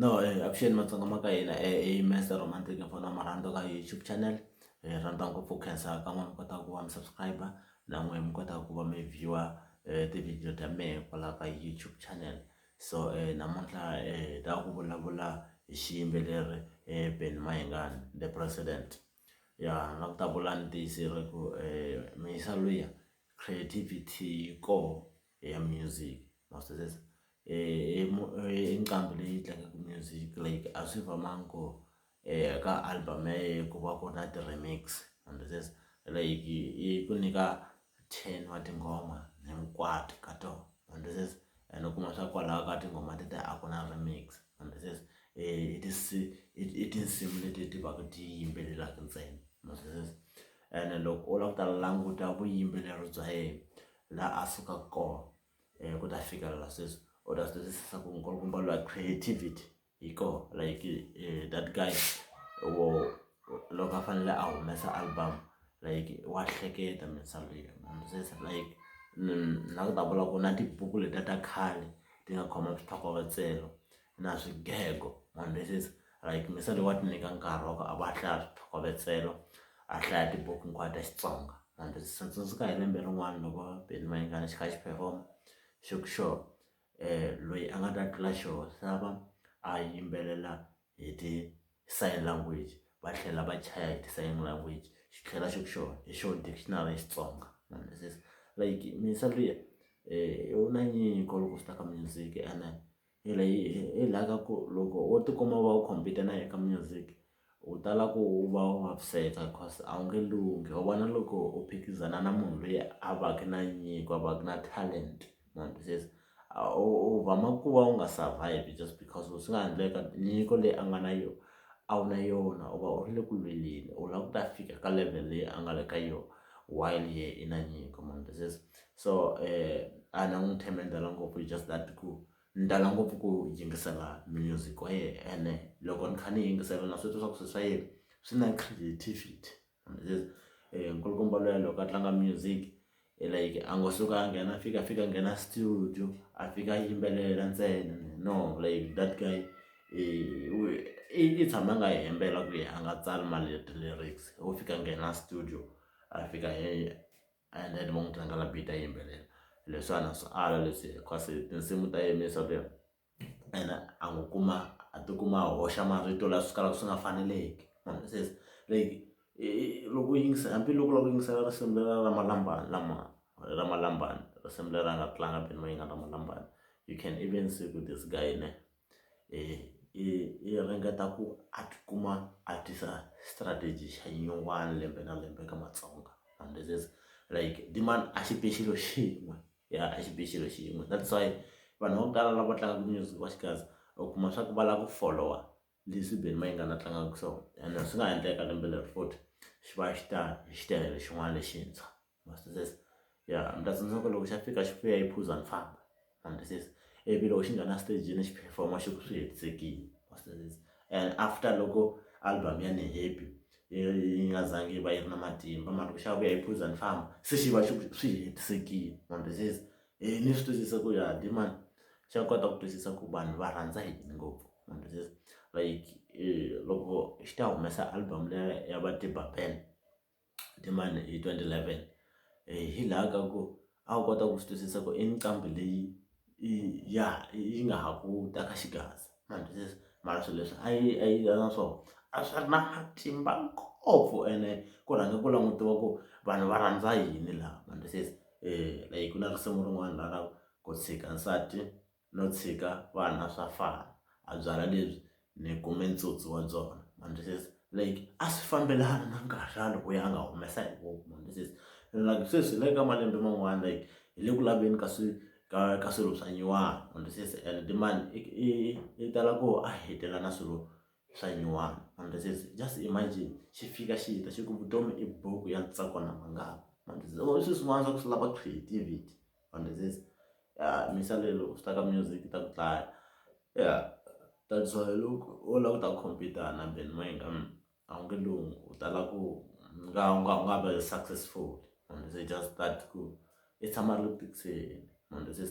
No, avuxeni matsonga ma ka hina i Master Romantic mfana marhandzu ka YouTube channel. Rhandza ngopfu khensa ka n'wina mi kota ku va mi subscriber na n'wina mi kota ku va mi viewer ti-video ta mehe kwala ka YouTube channel. So namuntlha ta ku vulavula hi xiyimbeleri Benny Mayengani, the president. Ya na ku ta vula ni tiyisile ku muyisa luya creativity ko ya music masters inqambi leyi tlangaka music like a swi vamango ka album ku va ku na ti-remix understands like yi ku nyika 10 wa tingoma hinkwato ka tona understands and u kuma swa kwalaho ka tingoma tete a ku na remix understands i tinsimu leti ti va ku ti yimbelelaka ntsena understands and loko u lava ku ta languta vuyimbeleri bya yena laha a sukaka kona ku ta fikelela sweswi u ta swi twisisa ku nkulukumba lowa creativity hi kona like that guy loko a fanele a humesa album like wa hleketa misalo like na ku ta vula ku na tibuku leti ta khale ti nga khoma swithlokovetselo na swigego understands like misalo wa ti nyika nkarhi wa ku a va hlaya swithlokovetselo a hlaya tibuku hinkwato ta Xitsonga tsundzuka hi lembe rin'wana loko Benny Mayengani xi kha xi perform sure loyi a nga ta tlula xona sava a yimbelela hi ti-sign language va tlhela va chaya hi ti-sign language xi tlhela sure hi xona dictionary ya Xitsonga like misalo liya u na nyiko loko swi ta ka music ene hi laha ku loko u tikuma va u compete na eka music u tala ku u va u vaviseka because a wu nge lunghi u vona loko u phikizana na munhu loyi a va ka na nyiko a va ka na talent u vama ku va u nga survive just because swi nga endleka nyiko leyi a nga na yona a wu na yona u va u ri le ku lweleni u lava ku ta fika ka level leyi a nga le ka yona while ye i na nyiko so a na n'wi themendela ngopfu just that ku ni tala ngopfu ku yingisela music wa yena ene loko ni kha ni yingisela na swi twa swa ku swilo swa yena swi na creativity nkulukumba loya loko a tlanga music like a ngo suka a nghena fika nghena studio a fika a yimbelela ntsena no like that guy i tshama nga hembela ku a nga tsali mali lyrics u fika nghena studio a fika and then va n'wi tlangela beat a yimbelela leswiwana swi ala leswi because tinsimu ta yemisa leyo and a ngo kuma a tikuma a hoxa marito laha swi kalaka swi nga faneleki like loko yingisela hambiloko loko yingisela risimu leri ra malambani risimu leri a nga tlanga Benny Mayengani ra malambani you can even see ku this guy ne i ringeta ku a tikuma a tisa strategy xa yin'wana lembe na lembe ka Matsonga like demand a xipexilo xin'we a xipexilo xin'we that's why vanhu vo tala lava tlangaka music wa xikazi u kuma swa ku va lava ku follow leswi Benny Mayengani a tlangaka swona and swi nga endleka lembe leri futhi xi va xi ta hi xitayili xin'wana lexintshwa mi ta tsundzuka loko xa fika xi vuya yi phuza ni famba ivi loko xi nghena stageni xi performa xi ku swi hetisekile and after loko album ya ni happy yi nga zangi yi va yi ri na matimba mara loko xa vuya yi phuza ni famba se xi va swi hetisekile ni swi twisisa ku ya demand xa kota ku twisisa ku vanhu va rhandza yini ngopfu like loko xi ta humesa album leya ya va Tiba-Ben demand hi 2011 hi laha ka ku a wu kota ku swi twisisa ku i nqambi leyi yi nga ha ku ta ka xigaza mara swilo leswi a yi na swona a swi ri na matimba ngopfu ene ku rhanga ku langutiwa ku vanhu va rhandza yini laha like ku na risimu rin'wana laha ku tshika nsati no tshika vana swa fana a byala lebyi ni kume ntsotsi wa byona like a swi fambelana na nkarhi loko ya nga humesa hi like sweswi le ka malembe man'wana like hi le ku laveni ka swilo swa nyuwana and demand i tala ku a hetela na swilo swa nyuwana just imagine xi fika xi hita xi ku vutomi i buku ya ntsako na mangala swi swin'wana swa ku swi lava creativity misale loko swi ta ka music ta ku hlaya that's why loko u lava ku ta compete na Benny Mayengani a wu nge lunghi u tala ku nga va successful just that ku i tshama ri le ku tikiseni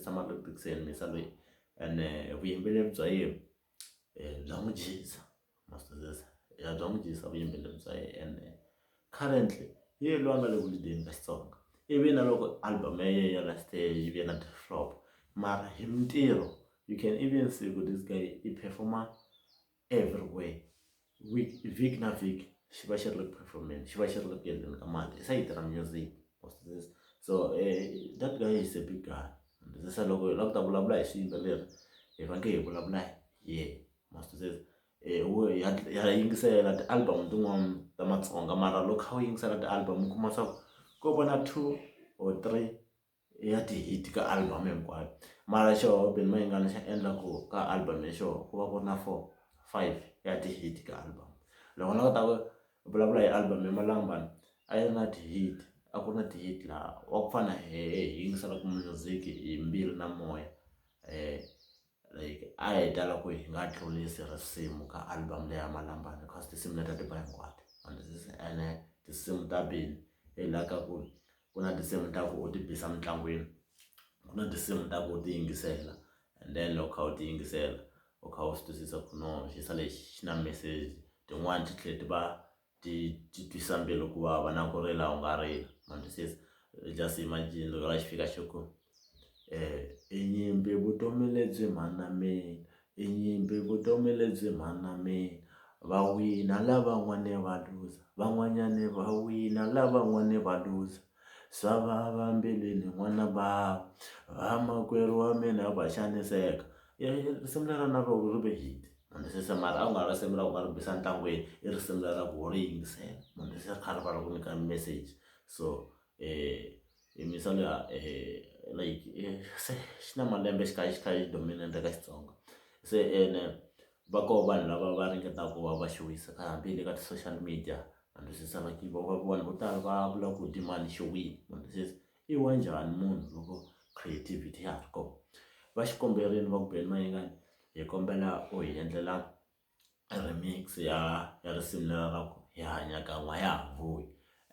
tshama ri le ku tikiseni misalo leyi and vuyimbeleri bya yena n'wi dyisa masitezisa bya n'wi dyisa vuyimbeleri bya yena and currently hi yena loyi a nga le ku lead-eni ka Xitsonga ivi na loko album ya yena ya last year yi ve na ti-flop mara hi mintirho you can even see ku this guy i performa everywhere vhiki na vhiki xi va xi ri le performance xi va xi ri le ku endleni ka mali i sayiti ra music masitezisa so that guy is a big guy masitezisa loko hi lava ku ta vulavula hi swiyimbeleri hi faneke hi vulavula hi yena masitezisa ya yingisela ti-album tin'wana ta Matsonga mara loko kha u yingisela ti-album u kuma swa ko va na 2 or 3 ya ti-hit ka album hinkwayo mara xoho Benny Mayengani xa endla ku ka album ya xoho ku va ku ri na 4-5 ya ti-hit ka album loko na kota ku vulavula hi album ya Malambani a yi ri na ti-hit a ku ri na ti-hit laha wa ku fana hi yingiselaka music hi mbilu na moya like a hi tala ku hi nga tlurisi risimu ka album leya Malambani because tinsimu leti ti ba hinkwato ene tinsimu ta Benny hi laha ka ku na tinsimu ta ku u ti bisa mitlangwini ku na tinsimu ta ku u ti yingisela and then loko kha u ti yingisela u kha u swi twisisa ku no xisa lexi xi na message tin'wani ti tlhela ti va ti twisa mbilu ku vava na ku rila u nga rili ma twisisa just imagine loko la xi fika xi ku inyimpi vutomi lebyi mhana mina inyimpi vutomi lebyi mhana mina va wina lavan'wani va luza van'wanyani va wina lavan'wani va luza swa vava mbilwini n'wana va makwerhu wa mina va xaniseka risimu lera na rona ri ve hit mandisisa mara a ku nga ri risimu ra ku nga ri bisa ntlangwini i risimu lera ku u ri yingisela mandisisa kha ri va ri ku nyika message so hi misa leya like se xi na malembe xi kha xi dominant ka Xitsonga se ene va koho vanhu lava va ringetaka ku va va xi wisa hambi le ka ti-social media mandisisa like vanhu vo tala va vula ku dimani xi wini mandisisa i wa njhani munhu loko creativity ya ha ri kona va xi komberini va ku Benny Mayengani hi kombela u hi endlela remix ya risimu lera ra ku hi hanya kan'we ya ha vuyi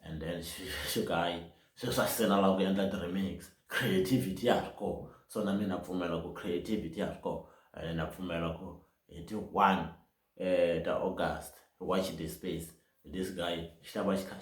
and then xi kayi sweswi a se na lava ku endla ti-remix creativity ya ha ri kona so na mina pfumela ku creativity ya ha ri kona and na pfumela ku hi ti 1 ta August watch the space this guy xi ta va xi kha